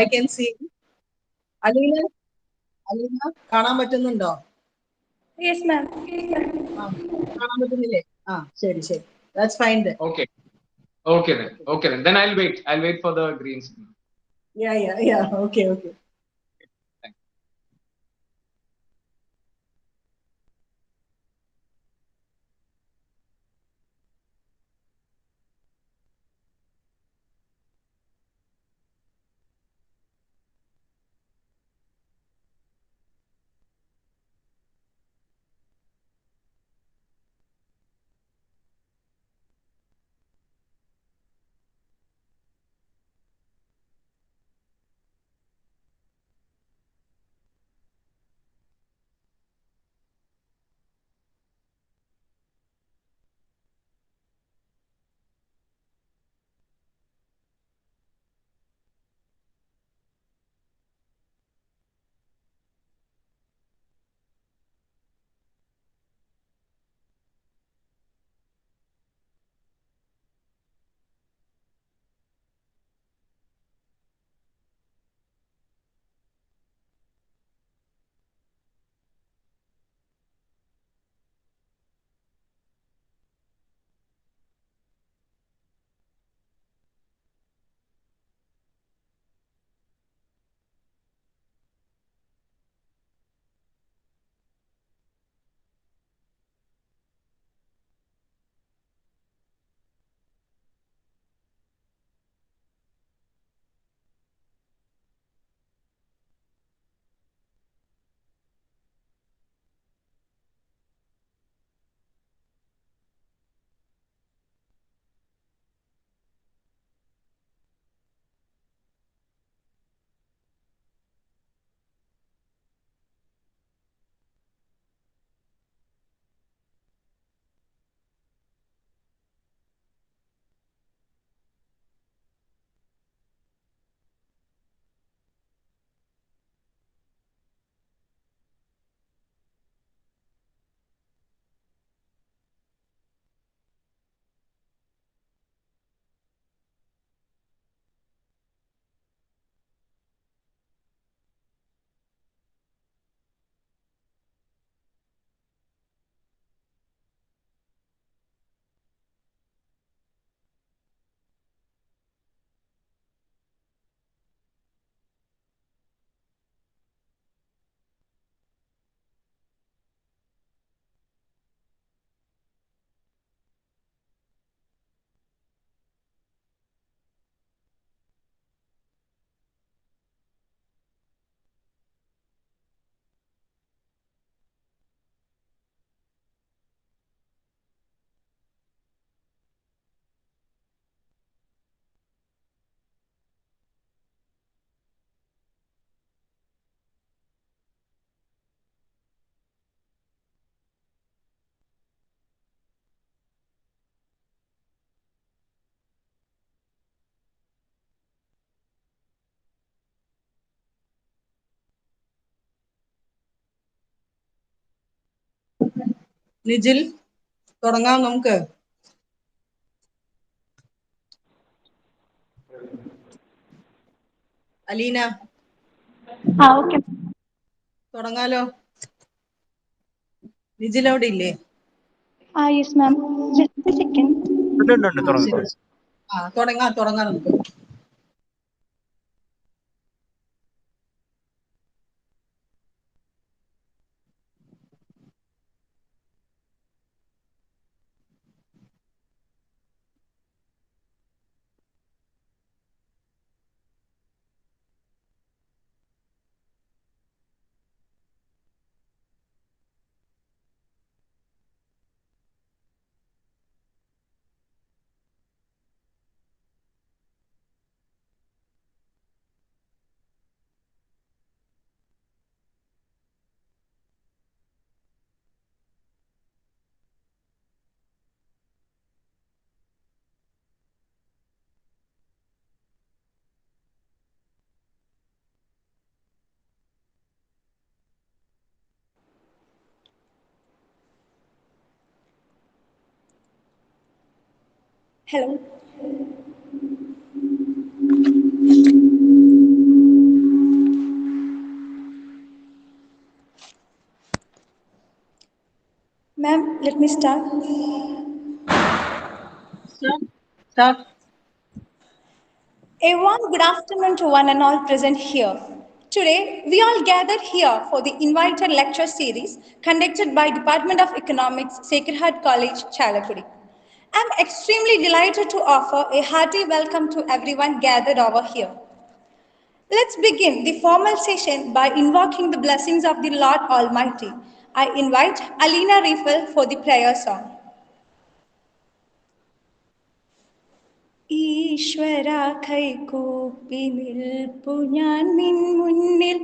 I can see. Aleena കാണാൻ പറ്റുന്നുണ്ടോ? Yes, ma'am. കാണാൻ പറ്റുന്നില്ലേ? ശരി. That's fine then. Okay then. Then I'll wait for the green signal. Yeah. Okay. Thank you. Nijil, തുടങ്ങാം നമുക്ക്. അലീന, Okay. തുടങ്ങാലോ? നിജിൽ അവിടെ ഇല്ലേ? Yes, ma'am. Just a second. തുടങ്ങാം നമുക്ക്. Hello. let me start. Start. A warm good afternoon to one and all present here. Today, we all gathered here for the invited lecture series conducted by Department of Economics, Sacred Heart College, Chalakudy. I'm extremely delighted to offer a hearty welcome to everyone gathered over here. Let's begin the formal session by invoking the blessings of the Lord Almighty. I invite Alina Riffel for the prayer song. ഈശ്വര കൈകൂപ്പി നിൽപ്പു ഞാൻ നിൻ മുന്നിൽ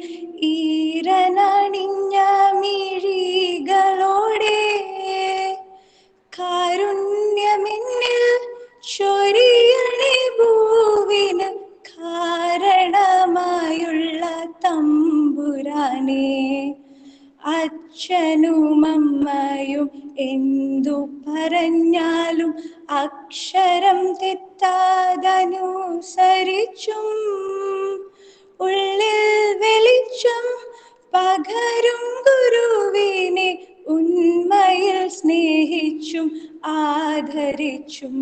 ഈരനണിഞ്ഞ മിഴികളോടെ കാരുണ്യമെന്നിൽ ചൊരിയണേ ഭൂവിന് കാരണമായുള്ള തമ്പുരാനേ അച്ഛനും അമ്മയും എന്തു പറഞ്ഞാലും അക്ഷരം തെറ്റാതനുസരിച്ചും ഉള്ളിൽ വെളിച്ചം പകരും ഗുരുവിനെ ഉന്മയിൽ സ്നേഹിച്ചും ആദരിച്ചും.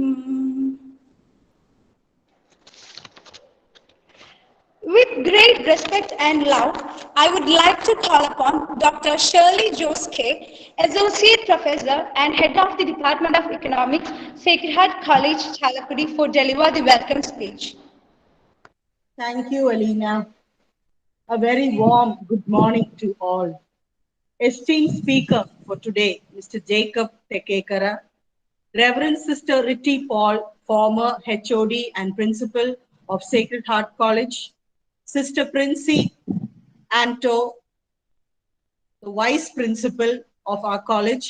With great respect and love, I would like to call upon Dr. Shirley Joske, Associate Professor and Head of the Department of Economics, Sacred Heart College, Chalakudy, for deliver the welcome speech. Thank you, Alina. A very warm good morning to all. Esteemed speaker for today, Mr. Jacob Tekekara, Reverend Sister Ritty Paul, former HOD and Principal of Sacred Heart College, Sister Princey Anto, the Vice Principal of our college,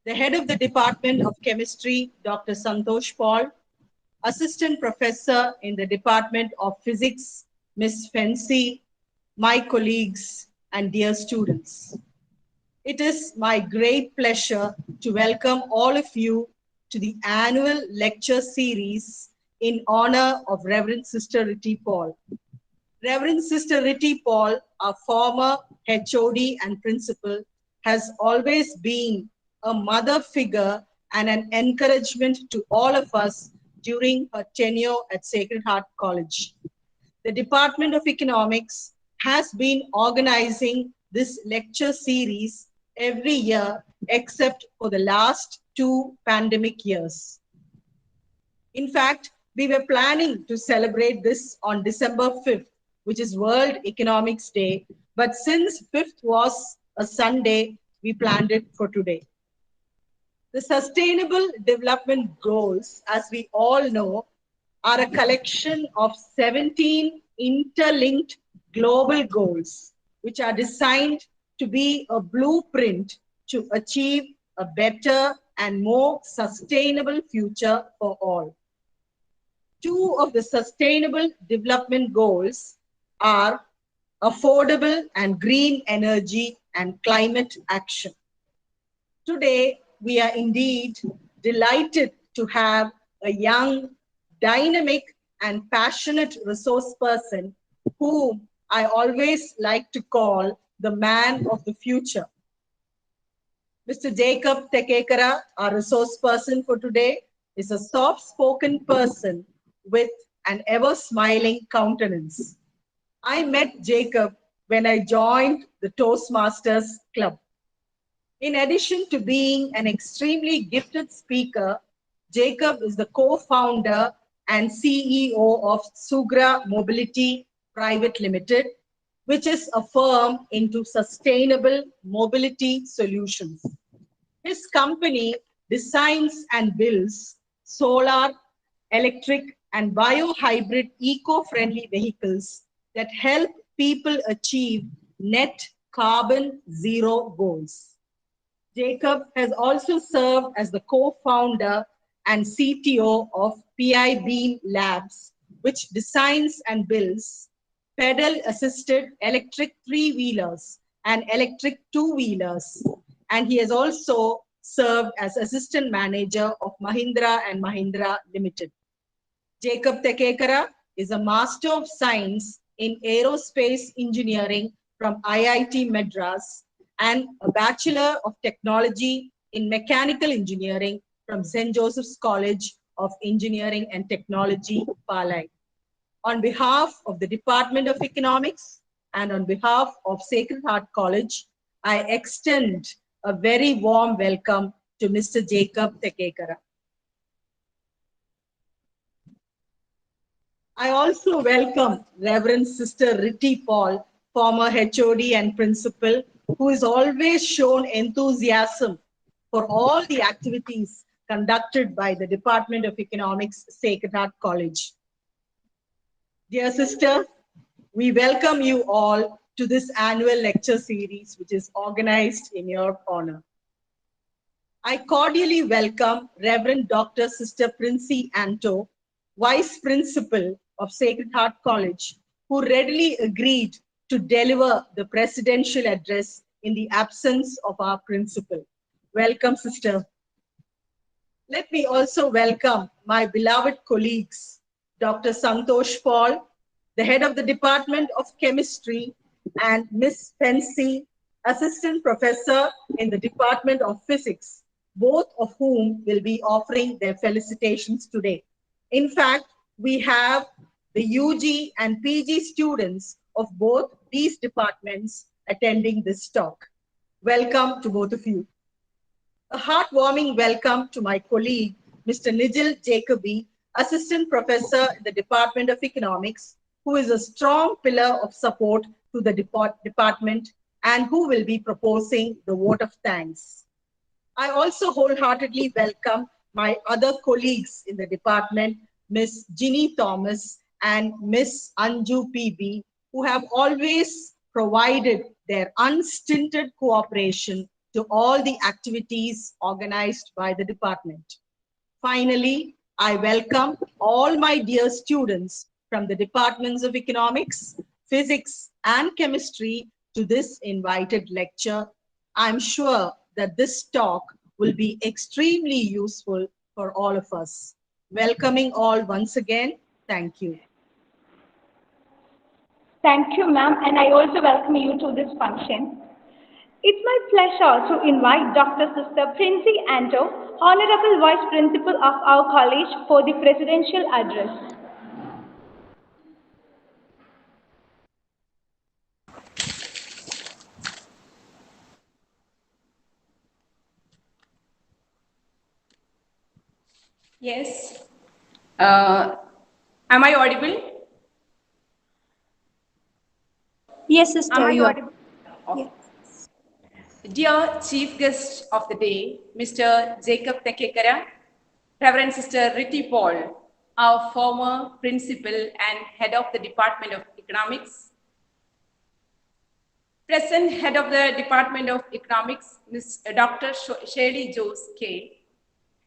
the Head of the Department of Chemistry, Dr. Santosh Paul, Assistant Professor in the Department of Physics, Ms. Fancy, my colleagues, and dear students. It is my great pleasure to welcome all of you to the annual lecture series in honor of Reverend Sister Ritty Paul. Reverend Sister Ritty Paul, our former HOD and principal, has always been a mother figure and an encouragement to all of us during her tenure at Sacred Heart College. The Department of Economics has been organizing this lecture series every year except for the last 2 pandemic years. In fact, we were planning to celebrate this on December 5th, which is World Economics Day, but since 5th was a Sunday, we planned it for today. The Sustainable Development Goals, as we all know, are a collection of 17 interlinked global goals, which are designed to be a blueprint to achieve a better and more sustainable future for all. 2 of the Sustainable Development Goals are affordable and green energy and climate action. Today, we are indeed delighted to have a young, dynamic, and passionate resource person whom I always like to call the man of the future. Mr. Jacob Tekekara, our resource person for today, is a soft-spoken person with an ever-smiling countenance. I met Jacob when I joined the Toastmasters Club. In addition to being an extremely gifted speaker, Jacob is the co-founder and CEO of Sugra Mobility Private Limited, which is a firm into sustainable mobility solutions. His company designs and builds solar, electric, and biohybrid eco-friendly vehicles that help people achieve net carbon zero goals. Jacob has also served as the co-founder and CTO of PI Beam Labs, which designs and builds pedal-assisted electric three-wheelers and electric two-wheelers. And he has also served as assistant manager of Mahindra and Mahindra Limited. Jacob Tekekara is a Master of Science in Aerospace Engineering from IIT Madras and a Bachelor of Technology in Mechanical Engineering from St. Joseph's College of Engineering and Technology, Palai. On behalf of the Department of Economics and on behalf of Sacred Heart College, I extend a very warm welcome to Mr. Jacob Tekekara. I also welcome Reverend Sister Ritty Paul, former HOD and principal, who has always shown enthusiasm for all the activities conducted by the Department of Economics, Sacred Heart College. Dear sister, we welcome you all to this annual lecture series, which is organized in your honor. I cordially welcome Reverend Dr. Sister Princey Anto, Vice Principal of Sacred Heart College, who readily agreed to deliver the presidential address in the absence of our principal. Welcome, sister. Let me also welcome my beloved colleagues, Dr. Santosh Paul, the head of the Department of Chemistry, and Miss Pensy, Assistant Professor in the Department of Physics, both of whom will be offering their felicitations today. In fact, we have the UG and PG students of both these departments attending this talk. Welcome to both of you. A heartwarming welcome to my colleague, Mr. Nigel Jacoby, Assistant Professor in the Department of Economics, who is a strong pillar of support to the department and who will be proposing the vote of thanks. I also wholeheartedly welcome my other colleagues in the department, Ms. Ginny Thomas and Ms. Anju PB, who have always provided their unstinted cooperation to all the activities organized by the department. Finally, I welcome all my dear students from the departments of economics, physics, and chemistry to this invited lecture. I'm sure that this talk will be extremely useful for all of us. Welcoming all once again. Thank you. Thank you, ma'am, and I also welcome you to this function. It's my pleasure to invite Dr. Sister Princey Anto, Honorable Vice Principal of our college, for the presidential address. Yes. Uh, am I audible? Yes, sister, Am I you are. audible? Okay. Dear Chief Guest of the Day, Mr. Jacob Tekekara, Reverend Sister Ritty Paul, our former Principal and Head of the Department of Economics, present Head of the Department of Economics, Ms. Dr. Shirley Jose K.,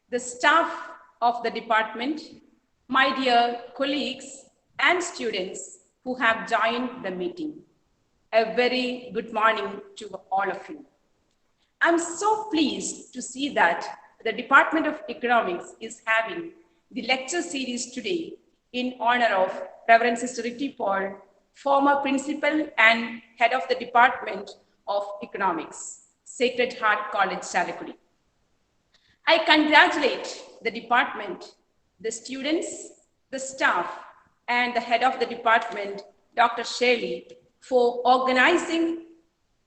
the staff of the department, my dear colleagues and students who have joined the meeting. A very good morning to all of you. I'm so pleased to see that the Department of Economics is having the lecture series today in honor of Reverend Sister Ritty Paul, former principal and head of the Department of Economics, Sacred Heart College, Chalakudy. I congratulate the department, the students, the staff, and the head of the department, Dr. Shirley, for organizing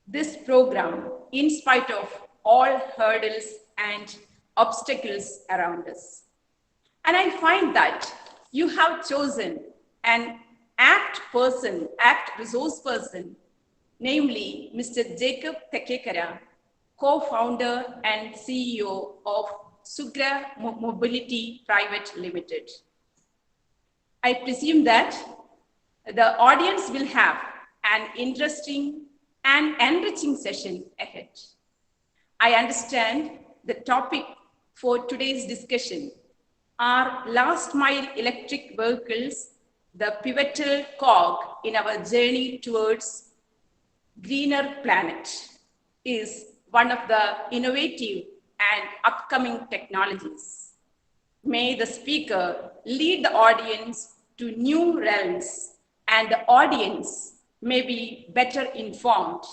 this program in spite of all hurdles and obstacles around us. And I find that you have chosen an apt resource person, namely Mr. Jacob Tekekara, co-founder and CEO of Sugra Mobility Private Limited. I presume that the audience will have an interesting and enriching session ahead. I understand the topic for today's discussion are last mile electric vehicles, the pivotal cog in our journey towards greener planet, is one of the innovative and upcoming technologies. May the speaker lead the audience to new realms and the audience may be better informed.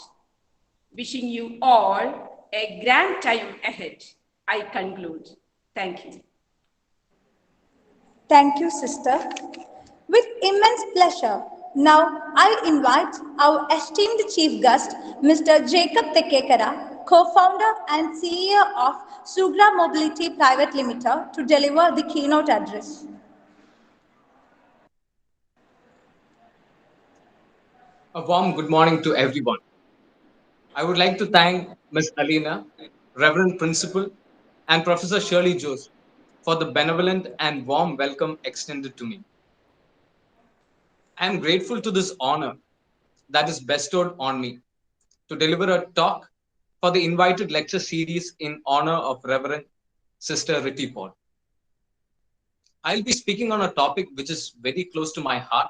Wishing you all a grand time ahead. I conclude. Thank you. Thank you, sister. With immense pleasure, now I invite our esteemed chief guest, Mr. Jacob Tekekara, co-founder and CEO of Sugra Mobility Private Limited, to deliver the keynote address. A warm good morning to everyone. I would like to thank Ms. Alina, Reverend Principal, and Professor Shirley Jose for the benevolent and warm welcome extended to me. I am grateful to this honor that is bestowed on me to deliver a talk for the invited lecture series in honor of Reverend Sister Ritty. I'll be speaking on a topic which is very close to my heart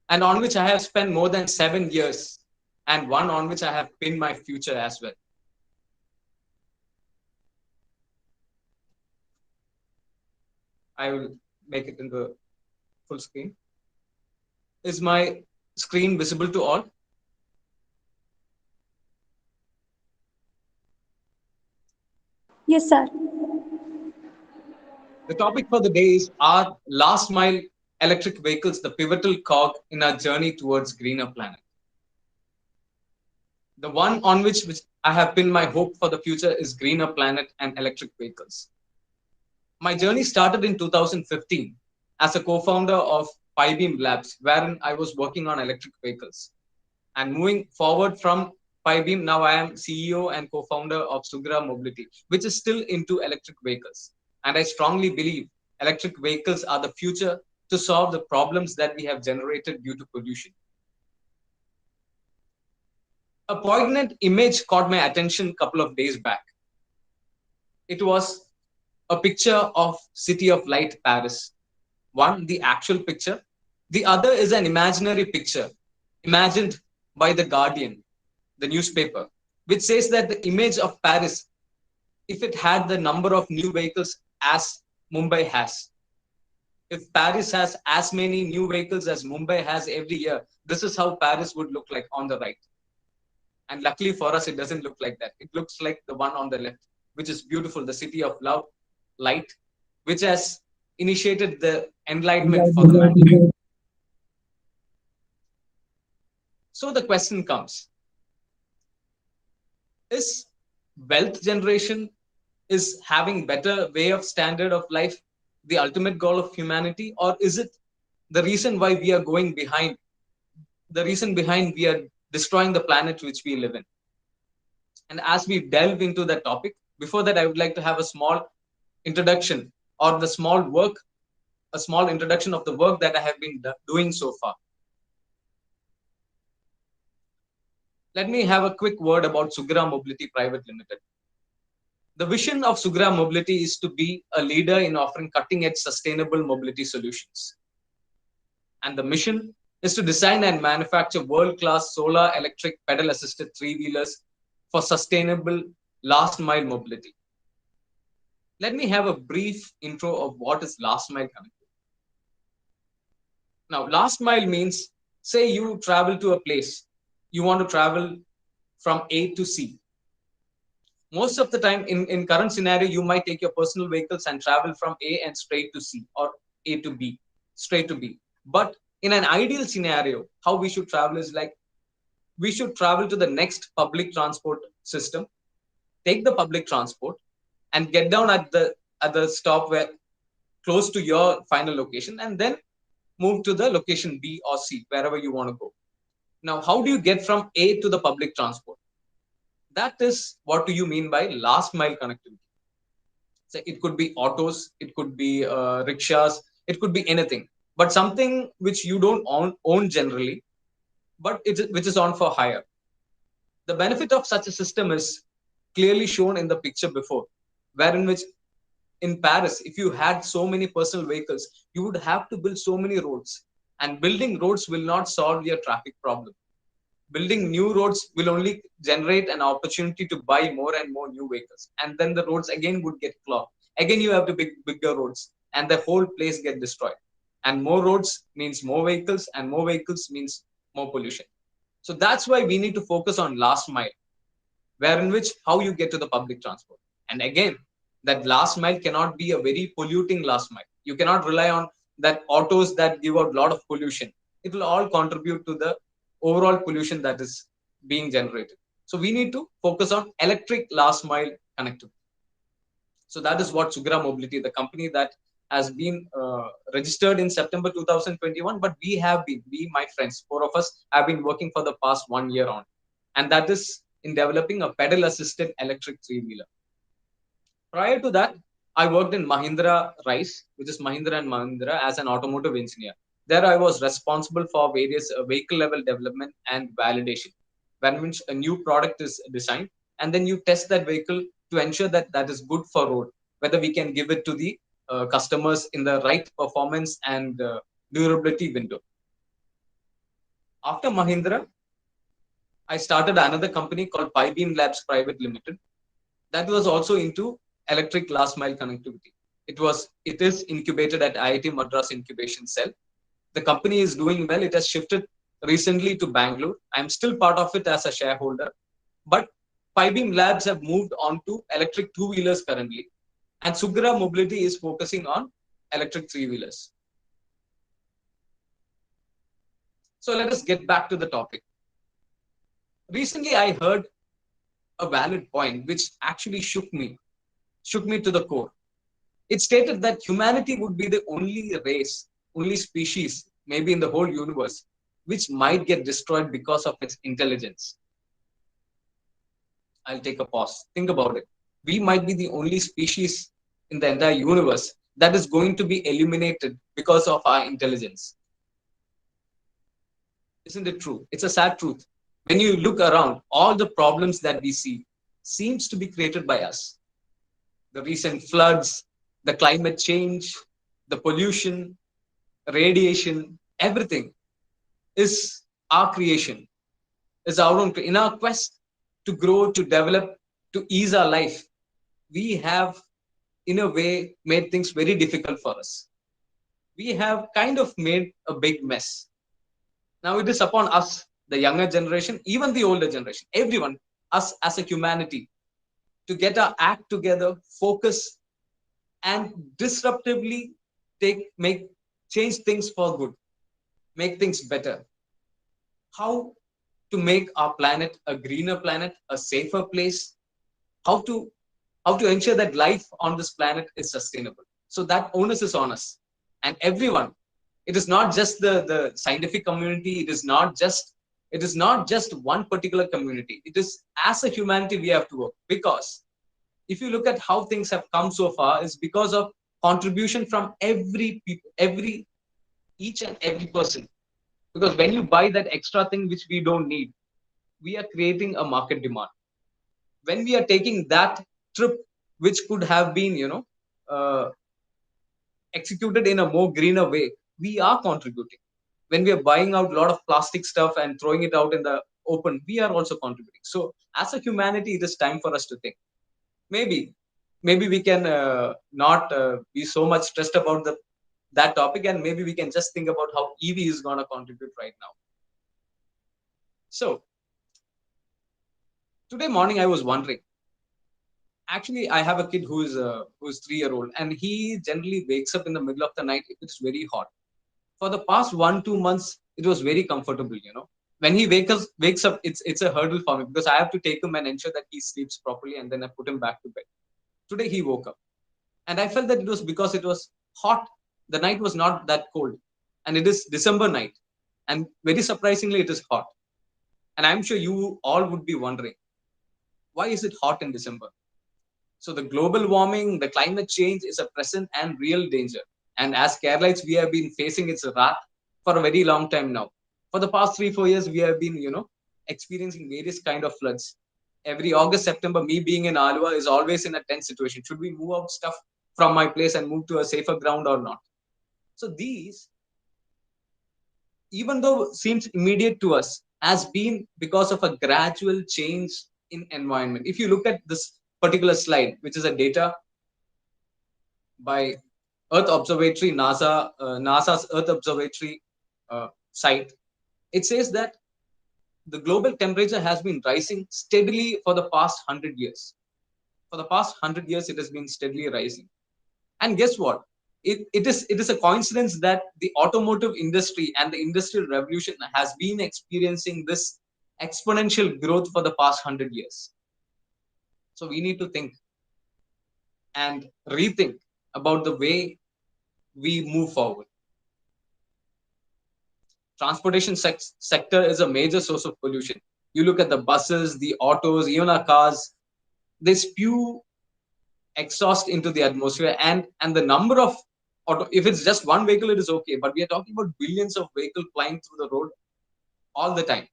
and on which I have spent more than 7 years, and one on which I have pinned my future as well. I will make it in the full screen. Is my screen visible to all? Yes, sir. The topic for the day is, are last mile electric vehicles the pivotal cog in our journey towards greener planet? The one on which I have pinned my hope for the future is greener planet and electric vehicles. My journey started in 2015 as a co-founder of Beam Labs, wherein I was working on electric vehicles. And moving forward from Beam, now I am CEO and co-founder of Sugra Mobility, which is still into electric vehicles. And I strongly believe electric vehicles are the future to solve the problems that we have generated due to pollution. A poignant image caught my attention a couple of days back. It was a picture of City of Light, Paris. One, the actual picture. The other is an imaginary picture imagined by The Guardian, the newspaper, which says that the image of Paris, if it had the number of new vehicles as Mumbai has, if Paris has as many new vehicles as Mumbai has every year, this is how Paris would look like on the right. And luckily for us, it doesn't look like that. It looks like the one on the left, which is beautiful, the city of love, light, which has initiated the enlightenment for the mankind. So the question comes, is wealth generation, is having better way of standard of life the ultimate goal of humanity, or is it the reason why we are going behind, the reason behind we are destroying the planet which we live in? And as we delve into that topic, before that I would like to have a small introduction, or the small work, a small introduction of the work that I have been doing so far. Let me have a quick word about Sugra Mobility Private Limited. The vision of Sugra Mobility is to be a leader in offering cutting-edge sustainable mobility solutions. And the mission is to design and manufacture world-class solar electric pedal-assisted three-wheelers for sustainable last-mile mobility. Let me have a brief intro of what is last-mile connectivity. Now, last mile means, say you travel to a place, you want to travel from A to C. Most of the time in current scenario, you might take your personal vehicles and travel from A and straight to C, or A to B, straight to B. But in an ideal scenario, how we should travel is like, we should travel to the next public transport system, take the public transport and get down at the stop where close to your final location, and then move to the location B or C, wherever you want to go. Now, how do you get from A to the public transport? That is, what do you mean by last mile connectivity? So it could be autos, it could be rickshaws, it could be anything, but something which you don't own generally, but which is on for hire. The benefit of such a system is clearly shown in the picture before, wherein which in Paris, if you had so many personal vehicles, you would have to build so many roads, and building roads will not solve your traffic problem. Building new roads will only generate an opportunity to buy more and more new vehicles, and then the roads again would get clogged. Again, you have to build bigger roads, and the whole place get destroyed. And more roads means more vehicles, and more vehicles means more pollution. So that's why we need to focus on last mile. wherein which how you get to the public transport. And again, that last mile cannot be a very polluting last mile. You cannot rely on that autos that give out a lot of pollution. It will all contribute to the overall pollution that is being generated. So we need to focus on electric last mile connectivity. So that is what Sugra Mobility, the company that has been registered in September 2021, but we, my friends, four of us, have been working for the past 1 year on, and that is in developing a pedal-assisted electric three-wheeler. Prior to that, I worked in Mahindra Rice, which is Mahindra and Mahindra, as an automotive engineer. There, I was responsible for various vehicle level development and validation, when which a new product is designed, and then you test that vehicle to ensure that that is good for road, whether we can give it to the customers in the right performance and durability window. After Mahindra, I started another company called Pibeam Labs Private Limited, that was also into electric last mile connectivity. It is incubated at IIT Madras Incubation Cell. The company is doing well. It has shifted recently to Bangalore. I'm still part of it as a shareholder, but Pibeam Labs have moved on to electric two-wheelers currently, and Sugra Mobility is focusing on electric three-wheelers. So let us get back to the topic. Recently, I heard a valid point which actually shook me to the core. It stated that humanity would be the only race, only species, maybe in the whole universe, which might get destroyed because of its intelligence. I'll take a pause. Think about it. We might be the only species in the entire universe that is going to be eliminated because of our intelligence. Isn't it true? It's a sad truth. When you look around, all the problems that we see seems to be created by us. The recent floods, the climate change, the pollution, radiation, everything is our creation, is our own. In our quest to grow, to develop, to ease our life, we have, in a way, made things very difficult for us. We have kind of made a big mess. Now it is upon us, the younger generation, even the older generation, everyone, us as a humanity, to get our act together, focus, and disruptively make change things for good, make things better. How to make our planet a greener planet, a safer place, how to ensure that life on this planet is sustainable. So that onus is on us and everyone. It is not just the scientific community. It is not just one particular community. It is as a humanity we have to work, because if you look at how things have come so far, is because of contribution from every people, each and every person. Because when you buy that extra thing which we don't need, we are creating a market demand. When we are taking that trip which could have been uh, executed in a more greener way, we are contributing. When we are buying out a lot of plastic stuff and throwing it out in the open, we are also contributing. So as a humanity, it is time for us to think. Maybe we can not be so much stressed about that topic, and maybe we can just think about how EV is going to contribute right now. So today morning I was wondering, actually I have a kid who's 3 year old, and he generally wakes up in the middle of the night if it's very hot. For the past 1-2 months it was very comfortable. When he wakes up, it's a hurdle for me, because I have to take him and ensure that he sleeps properly, and then I put him back to bed. Today he woke up, and I felt that it was because it was hot. The night was not that cold, and it is December night, and very surprisingly it is hot. And I'm sure you all would be wondering, why is it hot in December? So the global warming, the climate change is a present and real danger. And as Keralites, we have been facing its wrath for a very long time now. For the past 3-4 years, we have been, experiencing various kind of floods. Every August, September, me being in Alua is always in a tense situation. Should we move out stuff from my place and move to a safer ground or not? So these, even though seems immediate to us, has been because of a gradual change in environment. If you look at this particular slide, which is a data by Earth Observatory, NASA's Earth Observatory site, it says that the global temperature has been rising steadily for the past 100 years. For the past 100 years, it has been steadily rising. And guess what? It is a coincidence that the automotive industry and the industrial revolution has been experiencing this exponential growth for the past 100 years. So we need to think and rethink about the way we move forward. Transportation sector is a major source of pollution. You look at the buses, the autos, even our cars, they spew exhaust into the atmosphere, and the number of auto, if it's just one vehicle it is okay, but we are talking about billions of vehicles flying through the road all the time.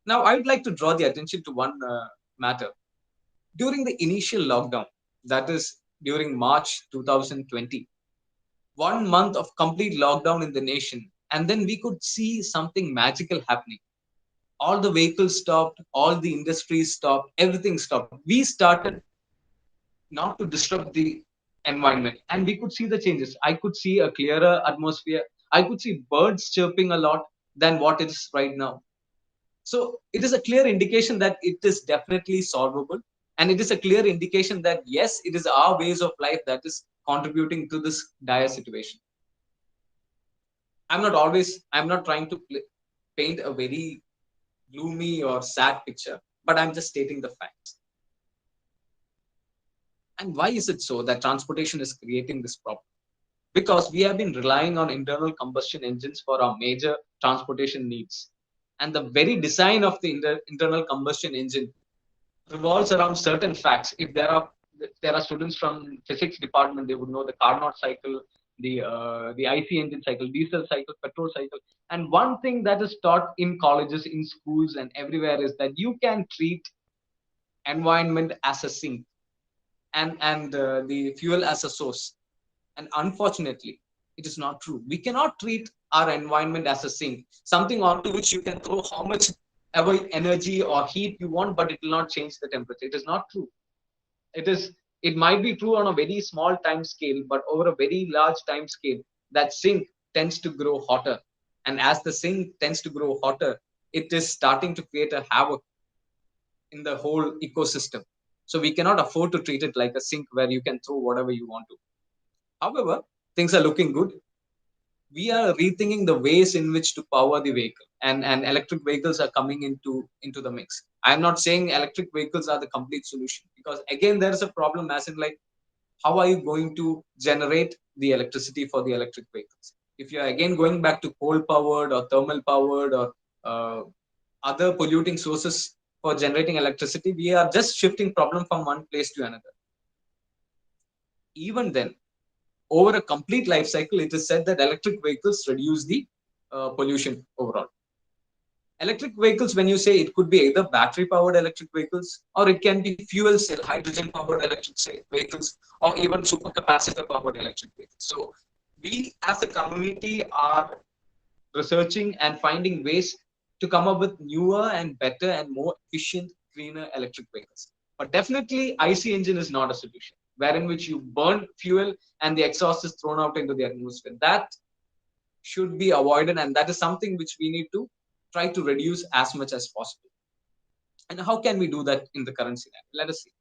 Now I would like to draw the attention to one matter. During the initial lockdown, that is during March 2020, 1 month of complete lockdown in the nation, and then we could see something magical happening. All the vehicles stopped, all the industries stopped, everything stopped. We started not to disrupt the environment, and we could see the changes. I could see a clearer atmosphere, I could see birds chirping a lot than what it is right now. So it is a clear indication that it is definitely solvable, and it is a clear indication that yes, it is our ways of life that is contributing to this dire situation. I'm not trying to paint a very gloomy or sad picture, but I'm just stating the facts. And why is it so that transportation is creating this problem? Because we have been relying on internal combustion engines for our major transportation needs. And the very design of the internal combustion engine revolves around certain facts. If there are students from physics department, they would know the Carnot cycle, the IC engine cycle, diesel cycle, petrol cycle. And one thing that is taught in colleges, in schools, and everywhere is that you can treat environment as a sink, and the fuel as a source. And unfortunately, it is not true. We cannot treat our environment as a sink, something onto which you can throw how much ever energy or heat you want, but it will not change the temperature. It is not true. It might be true on a very small time scale, but over a very large time scale, that sink tends to grow hotter. And as the sink tends to grow hotter, it is starting to create a havoc in the whole ecosystem. So we cannot afford to treat it like a sink where you can throw whatever you want to. However, things are looking good. We are rethinking the ways in which to power the vehicle, and electric vehicles are coming into the mix. I'm not saying electric vehicles are the complete solution, because again there is a problem, as in, like, how are you going to generate the electricity for the electric vehicles? If you're again going back to coal powered or thermal powered or uh, other polluting sources for generating electricity, we are just shifting problem from one place to another. Even then, over a complete life cycle, it is said that electric vehicles reduce the pollution overall. Electric vehicles, when you say, it could be either battery powered electric vehicles, or it can be fuel cell, hydrogen powered electric vehicles, or even supercapacitor powered electric vehicles. So we as a community are researching and finding ways to come up with newer and better and more efficient, cleaner electric vehicles. But definitely, IC engine is not a solution, wherein which you burn fuel and the exhaust is thrown out into the atmosphere. That should be avoided, and that is something which we need to try to reduce as much as possible. And how can we do that in the current scenario? Let us see.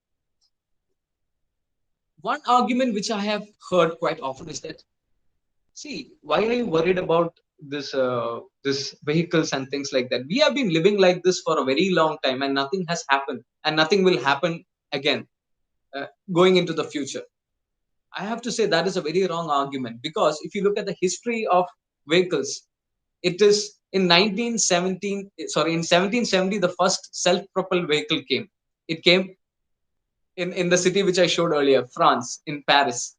One argument which I have heard quite often is that, see, why are you worried about this vehicles and things like that? We have been living like this for a very long time, and nothing has happened, and nothing will happen again going into the future. I have to say that is a very wrong argument, because if you look at the history of vehicles, it is in 1770 the first self-propelled vehicle came. It came in the city which I showed earlier, France, in Paris.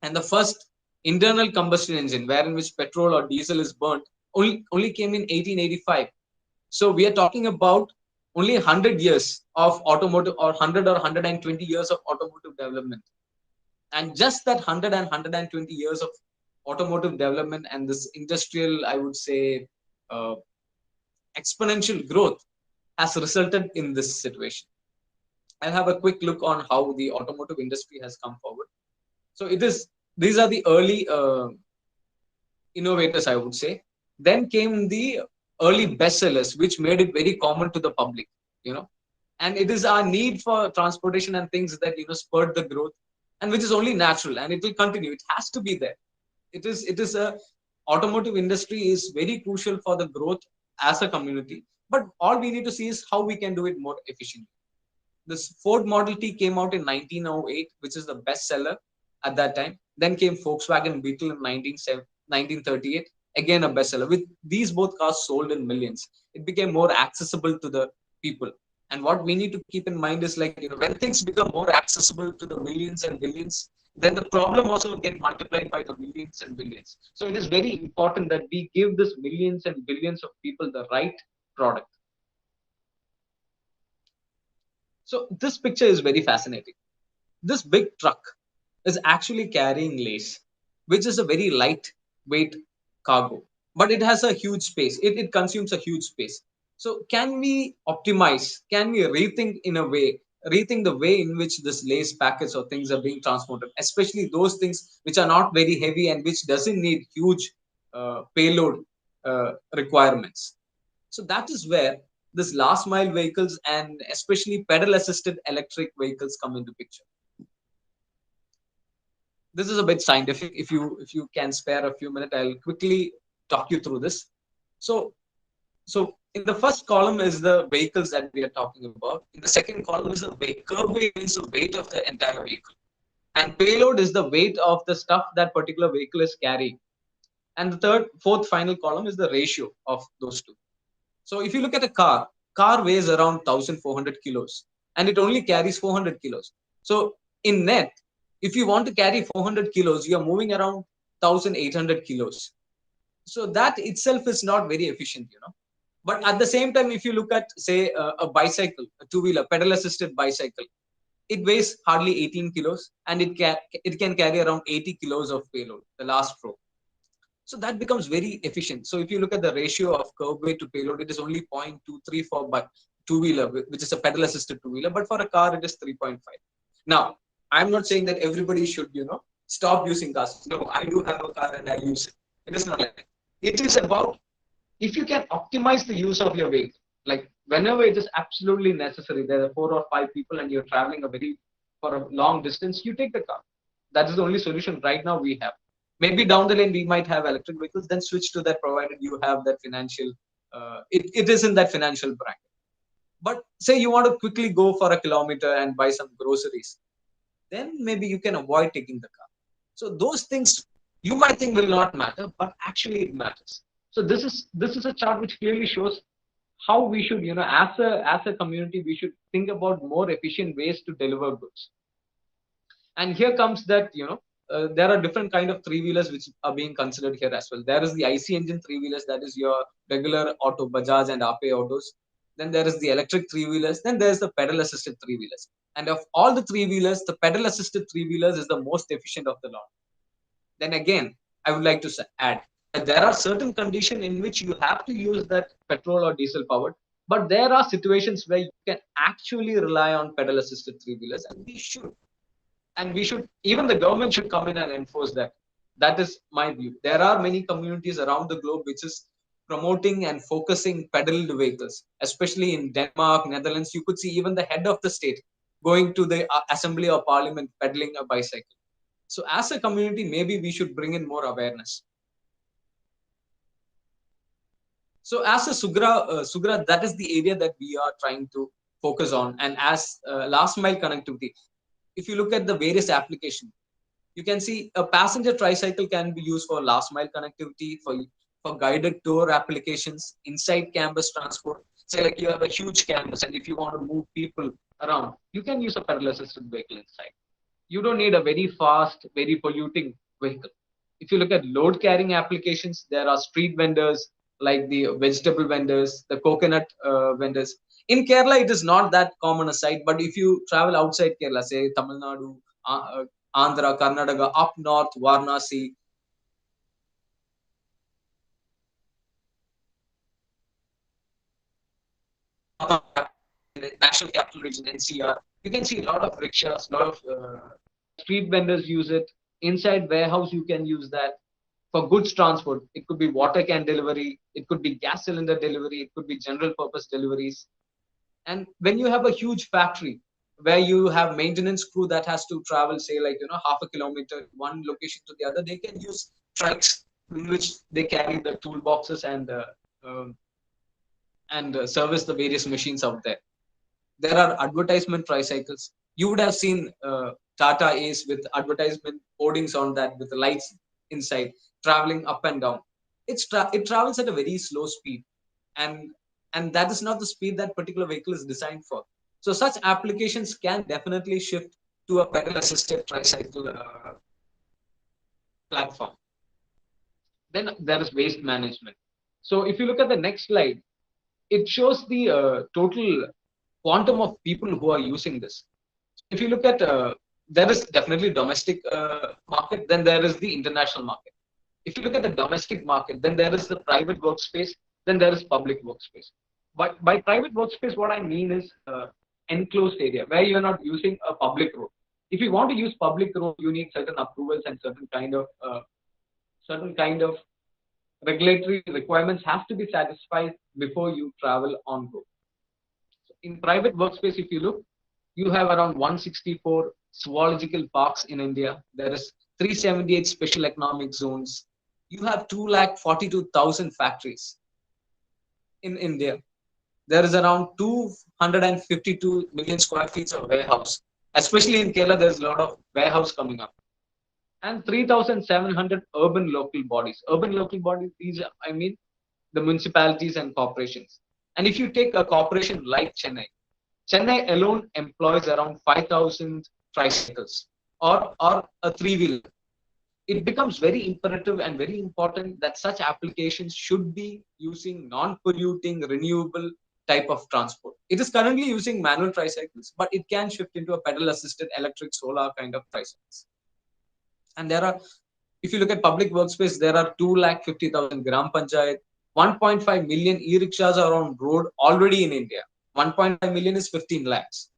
And the first internal combustion engine, wherein which petrol or diesel is burnt, only came in 1885. So we are talking about only 100 years of automotive, or 100 or 120 years of automotive development. And just that 100 and 120 years of automotive development and this industrial, I would say, uh, exponential growth has resulted in this situation. I'll have a quick look on how the automotive industry has come forward. So these are the early innovators, I would say. Then came the early bestsellers, which made it very common to the public, you know. And it is our need for transportation and things that, spurred the growth, and which is only natural, and it will continue. It has to be there. It is a automotive industry is very crucial for the growth as a community, but all we need to see is how we can do it more efficiently. This Ford Model T came out in 1908, which is the best seller at that time. Then came Volkswagen Beetle in 1938, again a bestseller. With these both cars sold in millions, it became more accessible to the people. And what we need to keep in mind is, like, when things become more accessible to the millions and billions, then the problem also get multiplied by the millions and billions. So it is very important that we give this millions and billions of people the right product. So this picture is very fascinating. This big truck is actually carrying lace, which is a very lightweight cargo, but it has a huge space. It consumes a huge space. So can we optimize? Can we rethink the way in which this lace packets or things are being transported, especially those things which are not very heavy and which doesn't need huge payload requirements. So that is where this last mile vehicles and especially pedal assisted electric vehicles come into picture. This is a bit scientific. If you can spare a few minutes, I'll quickly talk you through this. So so in the first column is the vehicles that we are talking about. In the second column is the weight. Curve weight means the weight of the entire vehicle, and payload is the weight of the stuff that particular vehicle is carrying. And the fourth final column is the ratio of those two. So if you look at a car weighs around 1,400 kilos, and it only carries 400 kilos. So in net, if you want to carry 400 kilos, you are moving around 1,800 kilos. So that itself is not very efficient, But at the same time, if you look at, say, a bicycle, a two-wheeler, pedal-assisted bicycle, it weighs hardly 18 kilos, and it can carry around 80 kilos of payload, the last row. So that becomes very efficient. So if you look at the ratio of curve weight to payload, it is only 0.234 by two-wheeler, which is a pedal-assisted two-wheeler, but for a car, it is 3.5. Now, I'm not saying that everybody should, stop using cars. No, I do have a car and I use it. It is not like that. It is about, if you can optimize the use of your vehicle, like whenever it is absolutely necessary, there are 4 or 5 people and you're traveling for a long distance, you take the car. That is the only solution right now we have. Maybe down the lane we might have electric vehicles, then switch to that provided you have that financial, it is in that financial bracket. But say you want to quickly go for a kilometer and buy some groceries, then maybe you can avoid taking the car. So those things you might think will not matter, but actually it matters. So this is a chart which clearly shows how we should, as a community, we should think about more efficient ways to deliver goods. And here comes that, there are different kind of three-wheelers which are being considered here as well. There is the IC engine three-wheelers, that is your regular auto, Bajaj and Ape autos. Then there is the electric three-wheelers. Then there's the pedal-assisted three-wheelers. And of all the three-wheelers, the pedal-assisted three-wheelers is the most efficient of the lot. Then again, I would like to add that there are certain conditions in which you have to use that petrol or diesel powered, but there are situations where you can actually rely on pedal-assisted three-wheelers, and we should, even the government should come in and enforce that. That is my view. There are many communities around the globe which is promoting and focusing pedaled vehicles, especially in Denmark, Netherlands. You could see even the head of the state going to the assembly or parliament pedaling a bicycle. So as a community, maybe we should bring in more awareness. So as a Sugra, that is the area that we are trying to focus on. And as last mile connectivity, if you look at the various applications, you can see a passenger tricycle can be used for last mile connectivity, for guided tour applications, inside campus transport. Say like you have a huge campus, and if you want to move people around, you can use a pedal assisted vehicle inside. You don't need a very fast, very polluting vehicle. If you look at load carrying applications, there are street vendors like the vegetable vendors, the coconut vendors. In Kerala, it is not that common a sight, but if you travel outside Kerala, say Tamil Nadu, Andhra, Karnataka, up north, Varanasi, National Capital Region, NCR, you can see a lot of rickshaws, a lot of street vendors use it. Inside warehouse, you can use that. for goods transport. It could be water can delivery, it could be gas cylinder delivery, it could be general purpose deliveries. And when you have a huge factory where you have maintenance crew that has to travel, say, like, half a kilometer, one location to the other, they can use trucks in which they carry the toolboxes um, and service the various machines out there. There are advertisement tricycles. You would have seen Tata Ace with advertisement hoardings on that with the lights inside, traveling up and down. It travels at a very slow speed, and that is not the speed that particular vehicle is designed for. So such applications can definitely shift to a pedal assisted tricycle platform. Then there is waste management. So if you look at the next slide, it shows the total quantum of people who are using this. If you look at, there is definitely domestic market, then there is the international market. If you look at the domestic market, then there is the private workspace, then there is public workspace. But by private workspace, what I mean is enclosed area where you are not using a public road. If you want to use public road, you need certain approvals and certain kind of regulatory requirements have to be satisfied before you travel on road. In private workspace, if you look, you have around 164 zoological parks in India. There is 378 special economic zones. You have 242,000 factories in India. There is around 252 million square feet of warehouse. Especially in Kerala, there's a lot of warehouse coming up. And 3,700 urban local bodies. Urban local bodies, these are, I mean, the municipalities and corporations. And if you take a corporation like Chennai, Chennai alone employs around 5,000 tricycles or a three-wheeler. It becomes very imperative and very important that such applications should be using non-polluting, renewable type of transport. It is currently using manual tricycles, but it can shift into a pedal-assisted electric solar kind of tricycles. And there are, if you look at public workspace, there are 250,000 gram panchayat, 1.5 million e-rickshaws are on road already in India. 1.5 million is 15 lakhs.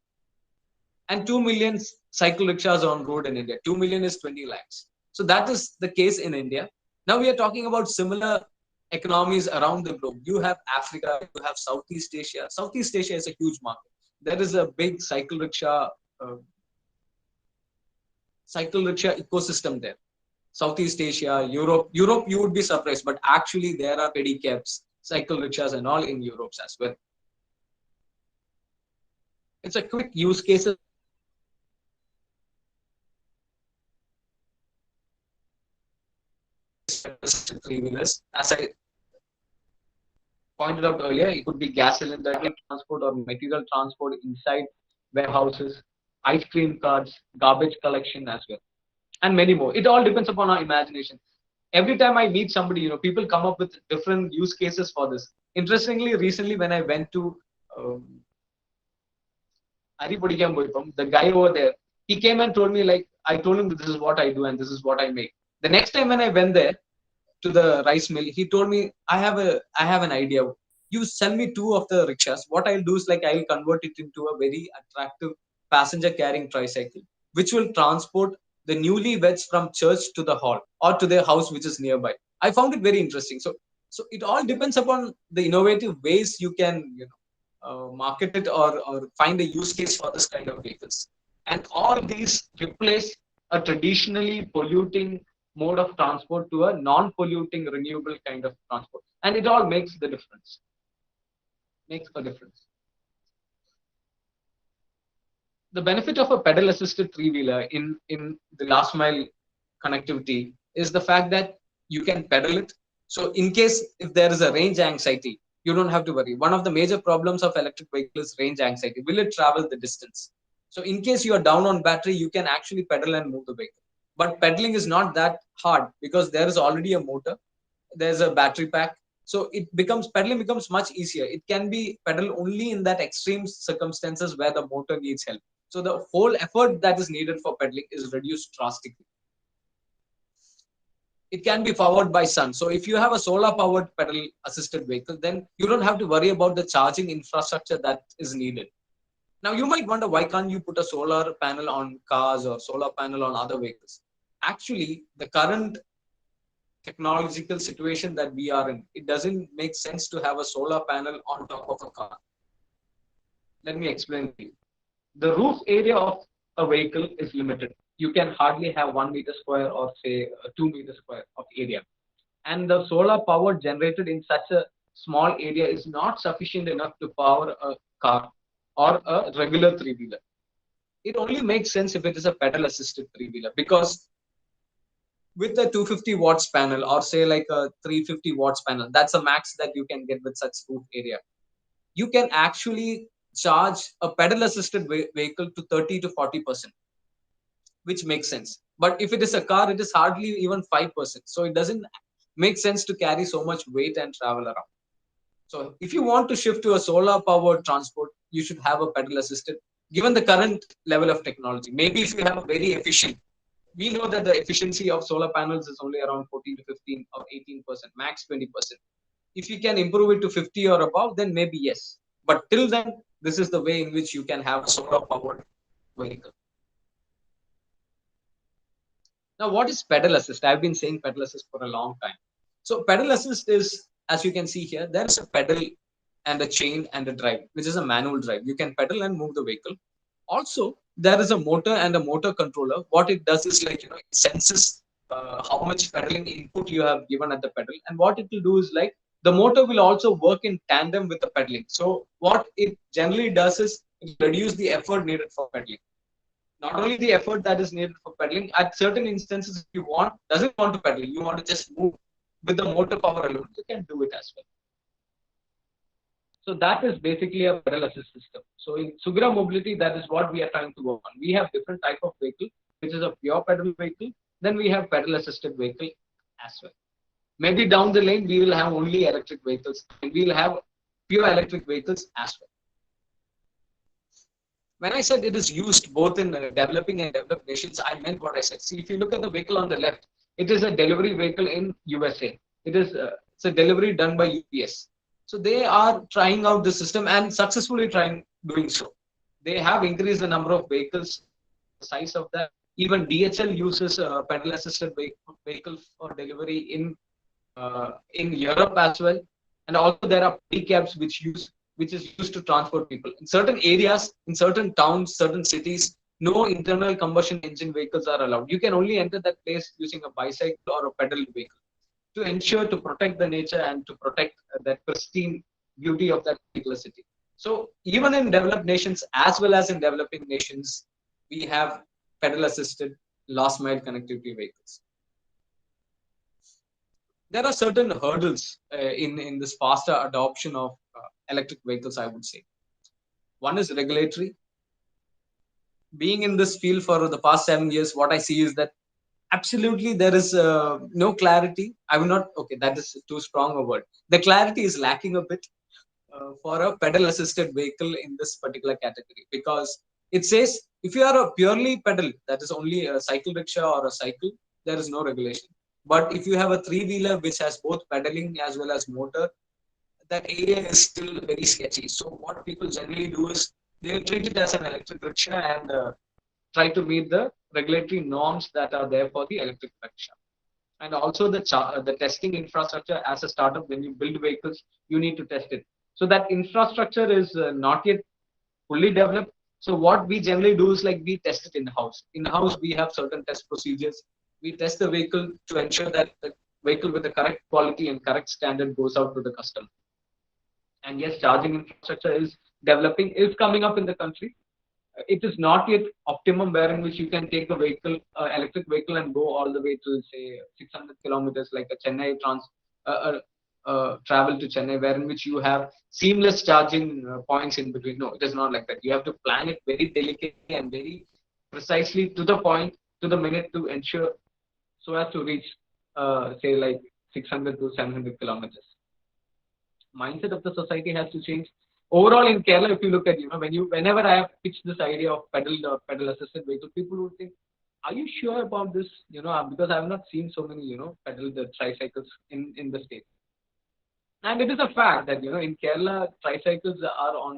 And 2 million cycle rickshaws on road in India. 2 million is 20 lakhs. So that is the case in India. Now we are talking about similar economies around the globe. You have Africa, you have Southeast Asia. Southeast Asia is a huge market. There is a big cycle rickshaw ecosystem there. Southeast Asia, Europe, you would be surprised, but actually there are pedicabs, cycle rickshaws and all in Europe as well. It's a quick use case. Three-wheelers. As I pointed out earlier, it could be gas cylinder transport or material transport inside warehouses, ice cream carts, garbage collection as well, and many more. It all depends upon our imagination. Every time I meet somebody, people come up with different use cases for this. Interestingly, recently when I went to the guy over there, he came and told me, like, I told him this is what I do and this is what I make. The next time when I went there to the rice mill, he told me, I have an idea. You sell me 2 of the rickshaws. What I'll do is, like, I'll convert it into a very attractive passenger carrying tricycle, which will transport the newlyweds from church to the hall or to their house, which is nearby. I found it very interesting. So it all depends upon the innovative ways you can, market it or find a use case for this kind of vehicles. And all these replace a traditionally polluting mode of transport to a non-polluting renewable kind of transport. And it all makes the difference. Makes a difference. The benefit of a pedal assisted three-wheeler in the last mile connectivity is the fact that you can pedal it. So in case if there is a range anxiety, you don't have to worry. One of the major problems of electric vehicles is range anxiety. Will it travel the distance? So in case you are down on battery, you can actually pedal and move the vehicle. But pedaling is not that hard because there is already a motor. There's a battery pack. So pedaling becomes much easier. It can be pedaled only in that extreme circumstances where the motor needs help. So the whole effort that is needed for pedaling is reduced drastically. It can be powered by sun. So if you have a solar powered pedal assisted vehicle, then you don't have to worry about the charging infrastructure that is needed. Now you might wonder, why can't you put a solar panel on cars or solar panel on other vehicles? Actually, the current technological situation that we are in, it doesn't make sense to have a solar panel on top of a car. Let me explain to you. The roof area of a vehicle is limited. You can hardly have 1 meter square or say 2 meter square of area. And the solar power generated in such a small area is not sufficient enough to power a car or a regular three wheeler. It only makes sense if it is a pedal assisted three wheeler, because with a 250 watts panel or say like a 350 watts panel, that's a max that you can get with such roof area. You can actually charge a pedal assisted vehicle to 30 to 40%, which makes sense. But if it is a car, it is hardly even 5%. So it doesn't make sense to carry so much weight and travel around. So if you want to shift to a solar powered transport, you should have a pedal assisted, given the current level of technology. Maybe if you have a very efficient, we know that the efficiency of solar panels is only around 14 to 15 or 18%, max 20%. If you can improve it to 50 or above, then maybe yes. But till then, this is the way in which you can have a solar powered vehicle. Now, what is pedal assist? I've been saying pedal assist for a long time. So, pedal assist is, as you can see here, there is a pedal and a chain and a drive, which is a manual drive. You can pedal and move the vehicle. Also, there is a motor and a motor controller. What it does is like, it senses how much pedaling input you have given at the pedal. And what it will do is like, the motor will also work in tandem with the pedaling. So, what it generally does is it reduce the effort needed for pedaling. Not only the effort that is needed for pedaling, at certain instances, if you doesn't want to pedal, you want to just move with the motor power alone, you can do it as well. So that is basically a pedal assist system. So in Sugira Mobility, that is what we are trying to work on. We have different type of vehicle, which is a pure pedal vehicle. Then we have pedal assisted vehicle as well. Maybe down the lane, we will have only electric vehicles, and we will have pure electric vehicles as well. When I said it is used both in developing and developed nations, I meant what I said. See, if you look at the vehicle on the left, it is a delivery vehicle in USA. It's a delivery done by UPS. So they are trying out the system and successfully trying doing so. They have increased the number of vehicles, the size of that. Even DHL uses a pedal assisted vehicle for delivery in Europe as well. And also there are pedicabs which is used to transport people. In certain areas, in certain towns, certain cities, no internal combustion engine vehicles are allowed. You can only enter that place using a bicycle or a pedal vehicle to ensure to protect the nature and to protect that pristine beauty of that particular city. So even in developed nations as well as in developing nations, we have pedal assisted last mile connectivity vehicles. There are certain hurdles in this faster adoption of electric vehicles, I would say. One is regulatory. Being in this field for the past 7 years, what I see is that absolutely there is no clarity. I will not, okay, that is too strong a word. The clarity is lacking a bit for a pedal assisted vehicle in this particular category, because it says if you are a purely pedal, that is only a cycle rickshaw or a cycle, there is no regulation. But if you have a three wheeler which has both pedaling as well as motor, that area is still very sketchy. So what people generally do is they treat it as an electric rickshaw and try to meet the regulatory norms that are there for the electric rickshaw. And also the testing infrastructure. As a startup, when you build vehicles, you need to test it. So that infrastructure is not yet fully developed. So what we generally do is like we test it in house. In house, we have certain test procedures. We test the vehicle to ensure that the vehicle with the correct quality and correct standard goes out to the customer. And yes, charging infrastructure is developing, is coming up in the country. It is not yet optimum where in which you can take a vehicle, electric vehicle, and go all the way to say 600 kilometers, like a Chennai travel to Chennai, where in which you have seamless charging points in between. No, it is not like that. You have to plan it very delicately and very precisely to the point, to the minute, to ensure so as to reach, say, like 600 to 700 kilometers. Mindset of the society has to change. Overall, in Kerala, if you look at, whenever I have pitched this idea of pedal assisted vehicle, people would think, are you sure about this? Because I have not seen so many, pedal the tricycles in the state. And it is a fact that, in Kerala, tricycles are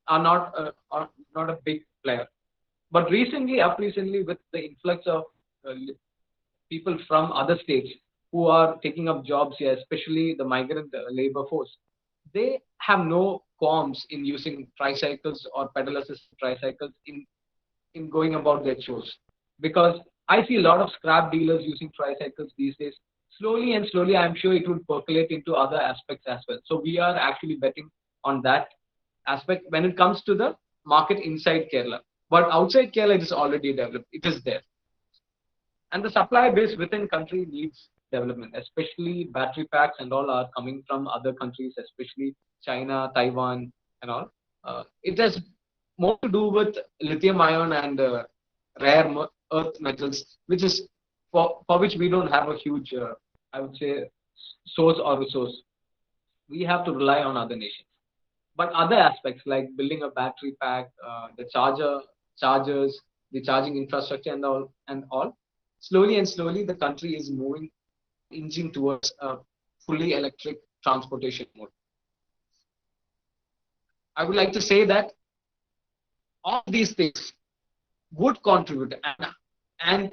not a big player. But recently with the influx of people from other states, who are taking up jobs here, especially the migrant labor force, they have no qualms in using tricycles or pedal assisted tricycles in going about their chores. Because I see a lot of scrap dealers using tricycles these days. Slowly and slowly, I'm sure it will percolate into other aspects as well. So we are actually betting on that aspect when it comes to the market inside Kerala. But outside Kerala, it is already developed. It is there. And the supply base within country needs development, especially battery packs and all are coming from other countries, especially China, Taiwan, and all. It has more to do with lithium ion and rare earth metals, which is for which we don't have a huge, I would say, source or resource. We have to rely on other nations. But other aspects like building a battery pack, the chargers, the charging infrastructure, and all, slowly and slowly the country is moving and inching towards a fully electric transportation mode. I would like to say that all these things would contribute, and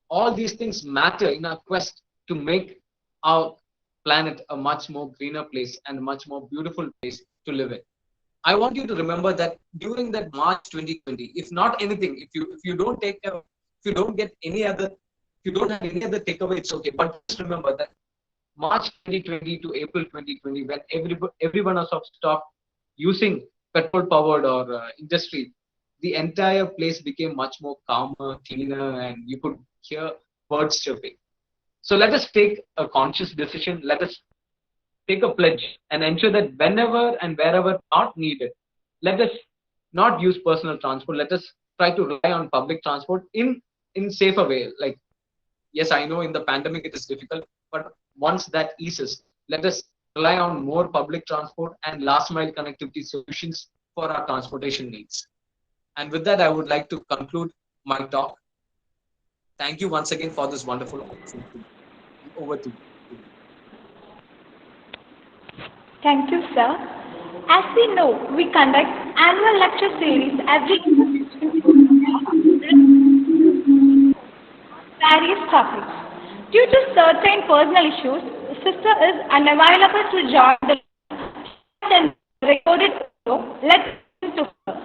all these things matter in our quest to make our planet a much more greener place and a much more beautiful place to live in. I want you to remember that during that March 2020, if not anything, if you don't take if you don't get any other, if you don't have any other takeaway, it's okay. But just remember that March 2020 to April 2020, when everyone has stopped using petrol powered or industry, the entire place became much more calmer, cleaner, and you could hear birds chirping. So let us take a conscious decision. Let us take a pledge and ensure that whenever and wherever not needed, let us not use personal transport. Let us try to rely on public transport in safer way. Like, yes, I know in the pandemic it is difficult, but once that eases, let us rely on more public transport and last mile connectivity solutions for our transportation needs. And with that, I would like to conclude my talk. Thank you once again for this wonderful opportunity. Over to you. Thank you, sir. As we know, we conduct annual lecture series every various topics. Due to certain personal issues, sister is unavailable to join the recorded audio. Let's listen to her.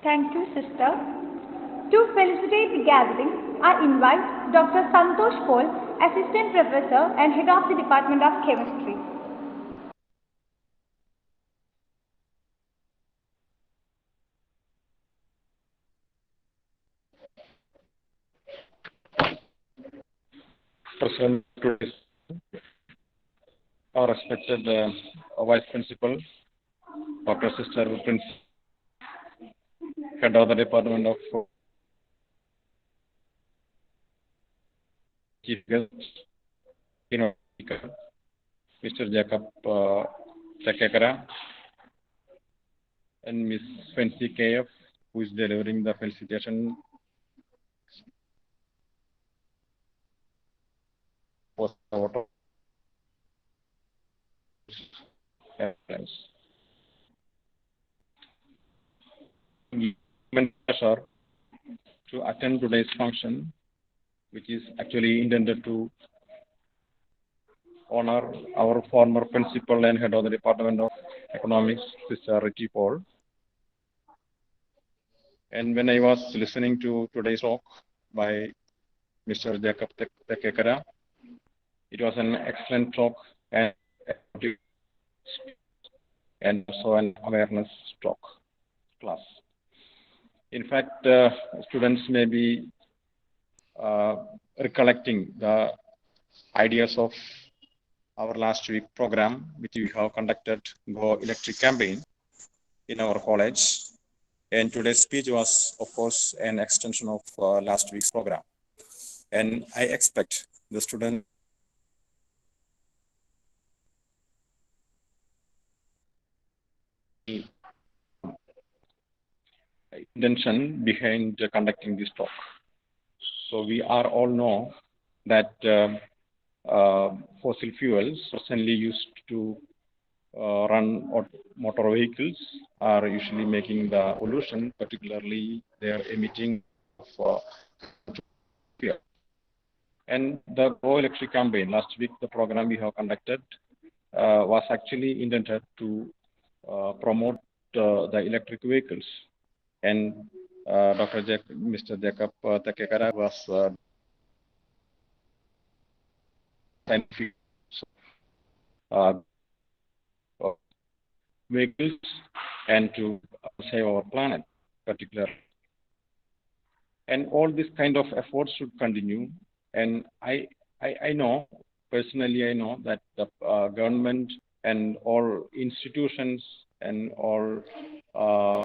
Thank you, sister. To felicitate the gathering, I invite Dr. Santosh Paul, Assistant Professor and Head of the Department of Chemistry. Present today's our respected Vice Principal, Dr. Sister Prince, Head of the Department of Chief Guest, Mr. Jacob Tekekara, and Miss Fancy KF, who is delivering the felicitation post photo. Pleasure to attend today's function, which is actually intended to honor our former principal and head of the Department of Economics, Sister Ritty. And when I was listening to today's talk by Mr. Jacob Tekekara, it was an excellent talk and also an awareness talk class. In fact, students may be recollecting the ideas of our last week program, which we have conducted, Go Electric campaign in our college. And today's speech was, of course, an extension of last week's program. And I expect the students intention behind conducting this talk. So we are all know that fossil fuels presently used to run motor vehicles are usually making the pollution, particularly they are emitting fuel. And the Go Electric campaign, last week the program we have conducted was actually intended to promote the electric vehicles. And Mr. Jacob Tekekara was vehicles and to save our planet, particularly. And all this kind of efforts should continue. And I know, personally, I know that the government and all institutions and all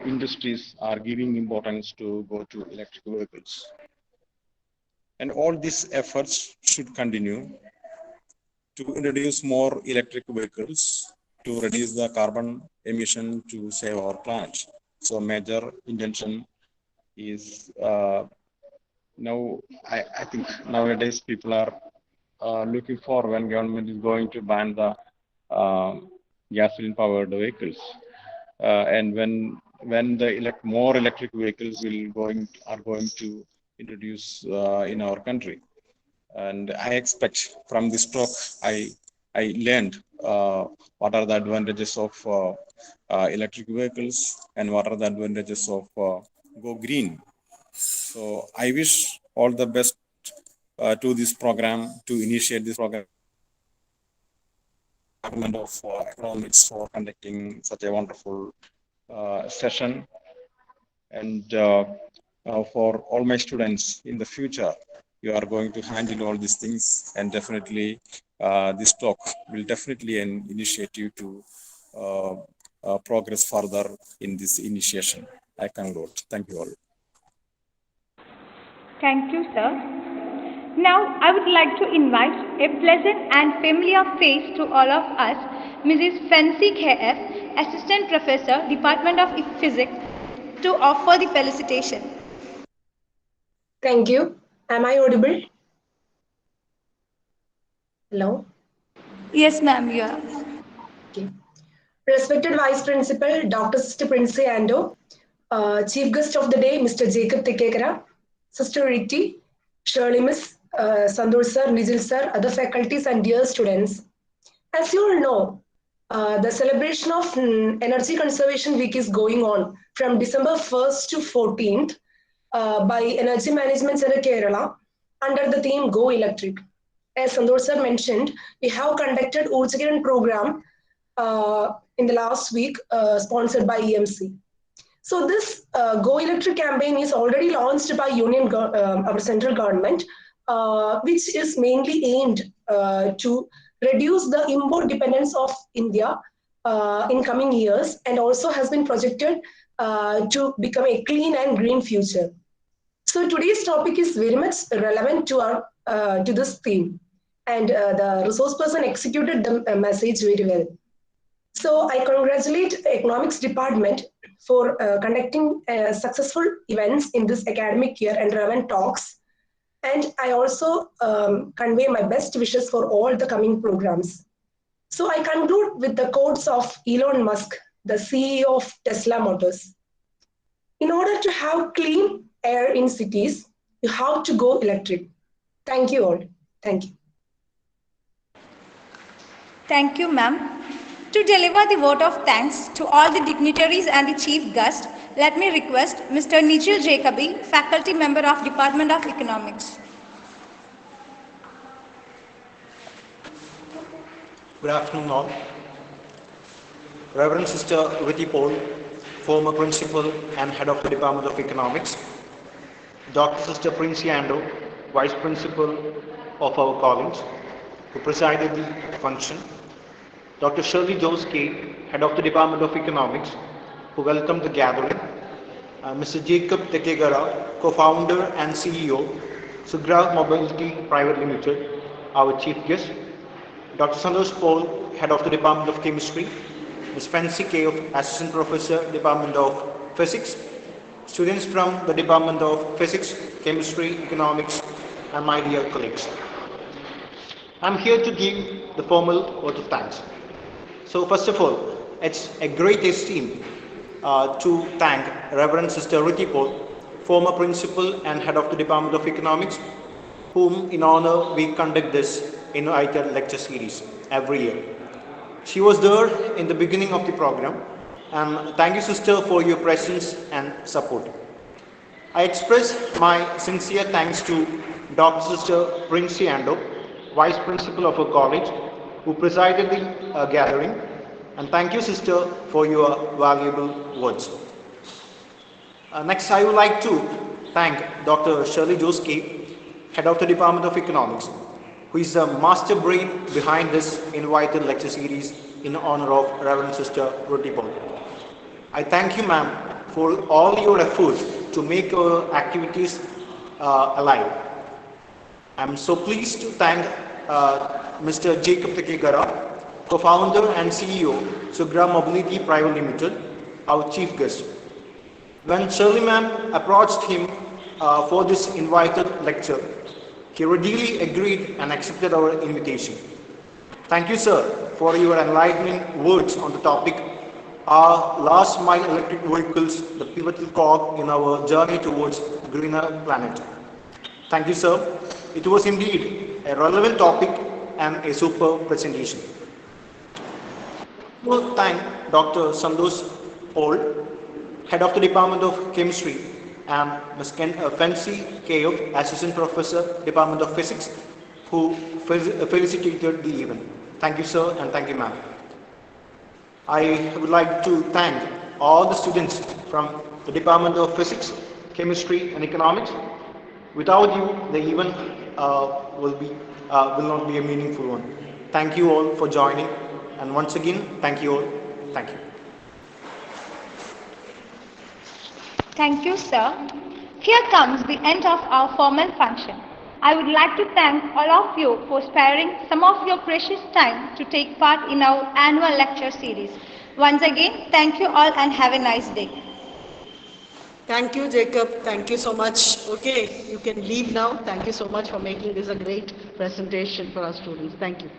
industries are giving importance to go to electric vehicles. And all these efforts should continue to introduce more electric vehicles to reduce the carbon emission to save our planet. So major intention is now, I think nowadays people are looking for when government is going to ban the gasoline powered vehicles. And when the more electric vehicles are going to introduce in our country. And I expect from this talk, I learned what are the advantages of electric vehicles and what are the advantages of go green. So I wish all the best to this program, to initiate this program. Department of Economics for conducting such a wonderful session. And for all my students in the future, you are going to handle all these things, and definitely this talk will definitely initiate you to progress further in this initiation. I conclude. Thank you all. Thank you, sir. Now, I would like to invite a pleasant and familiar face to all of us, Mrs. Fancy KF, Assistant Professor, Department of Physics, to offer the felicitation. Thank you. Am I audible? Hello? Yes, ma'am, you are. Okay. Respected Vice Principal, Dr. Sister Prince Ando, Chief Guest of the Day, Mr. Jacob Tekekara, Sister Ritty, Shirley Miss, Sandur Sir, Nijil Sir, other faculties and dear students. As you all know, the celebration of Energy Conservation Week is going on from December 1st to 14th by Energy Management Center Kerala under the theme Go Electric. As Sandur Sir mentioned, we have conducted Urjakiran program in the last week sponsored by EMC. So this Go Electric campaign is already launched by our central government, which is mainly aimed to reduce the import dependence of India in coming years, and also has been projected to become a clean and green future. So today's topic is very much relevant to our to this theme, and the resource person executed the message very well. So I congratulate economics department for conducting successful events in this academic year and relevant talks. And I also convey my best wishes for all the coming programs. So I conclude with the quotes of Elon Musk, the CEO of Tesla Motors. In order to have clean air in cities, you have to go electric. Thank you all. Thank you. Thank you, ma'am. To deliver the vote of thanks to all the dignitaries and the chief guest, let me request Mr. Nigel Jacobi, faculty member of Department of Economics. Good afternoon all. Reverend Sister Ritty, former principal and head of the Department of Economics, Dr. Sister Prince Ando, vice principal of our college, who presided the function, Dr. Shirley Jose K, head of the Department of Economics, who welcomed the gathering, Mr. Jacob Tekegara, co-founder and CEO, Sugra Mobility Private Limited, our chief guest, Dr. Santosh Paul, head of the Department of Chemistry, Ms. Fancy K, assistant professor, Department of Physics, students from the Department of Physics, Chemistry, Economics, and my dear colleagues. I'm here to give the formal vote of thanks. So first of all, it's a great esteem to thank Reverend Sister Ritty Paul, former principal and head of the Department of Economics, whom in honor we conduct this Untitled lecture series every year. She was there in the beginning of the program, and thank you, sister, for your presence and support. I express my sincere thanks to Dr. Sister Prince Ando, vice principal of our college, who presided the gathering, and thank you, sister, for your valuable words. Next, I would like to thank Dr. Shirley Jose K, head of the Department of Economics, who is the master brain behind this invited lecture series in honor of Reverend Sister Ritty Paul. I thank you, ma'am, for all your efforts to make our activities alive. I'm so pleased to thank Mr. Jacob Tekegara, co-founder and CEO, Sugra Mobility Private Limited, our chief guest. When Shirley ma'am approached him for this invited lecture, he readily agreed and accepted our invitation. Thank you, sir, for your enlightening words on the topic, Are last mile electric vehicles the pivotal cog in our journey towards a greener planet? Thank you, sir. It was indeed a relevant topic and a superb presentation. I will thank Dr. Santosh Paul, head of the Department of Chemistry, and Ms. Fancy K, assistant professor, Department of Physics, who felicitated the event. Thank you, sir, and thank you, ma'am. I would like to thank all the students from the Department of Physics, Chemistry, and Economics. Without you, the event will not be a meaningful one. Thank you all for joining, and once again, thank you all. Thank you. Thank you, sir. Here comes the end of our formal function. I would like to thank all of you for sparing some of your precious time to take part in our annual lecture series. Once again, thank you all and have a nice day. Thank you, Jacob. Thank you so much. Okay, you can leave now. Thank you so much for making this a great presentation for our students. Thank you.